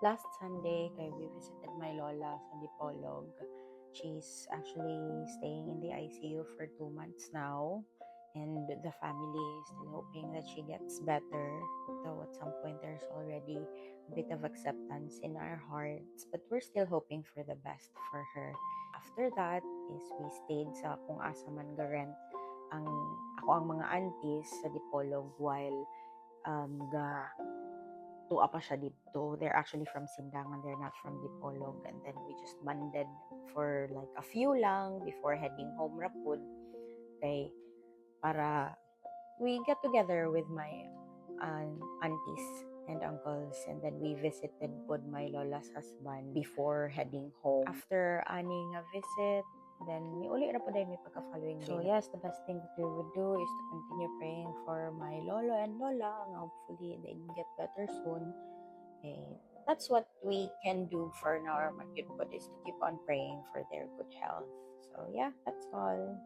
Last Sunday, kay we visited my lola sa Dipolog. She's actually staying in the ICU for 2 months now. And the family is still hoping that she gets better. Though at some point there's already a bit of acceptance in our hearts. But we're still hoping for the best for her. After that is we stayed sa kung asa man garent ang ako ang mga aunties sa Dipolog while ga tuwa pa siya dito. They're actually from Sindangan, they're not from Dipolog. And then we just banded for like a few lang before heading home rapud. Okay, para we get together with my aunties and uncles, and then we visited pod my lola's husband before heading home. After aning a visit, then may uli na po dahil may pagka-following day. So yes, the best thing that we would do is to continue praying for my lolo and lola, and hopefully they get better soon. Okay, that's what we can do for now, is to keep on praying for their good health. So yeah, that's all.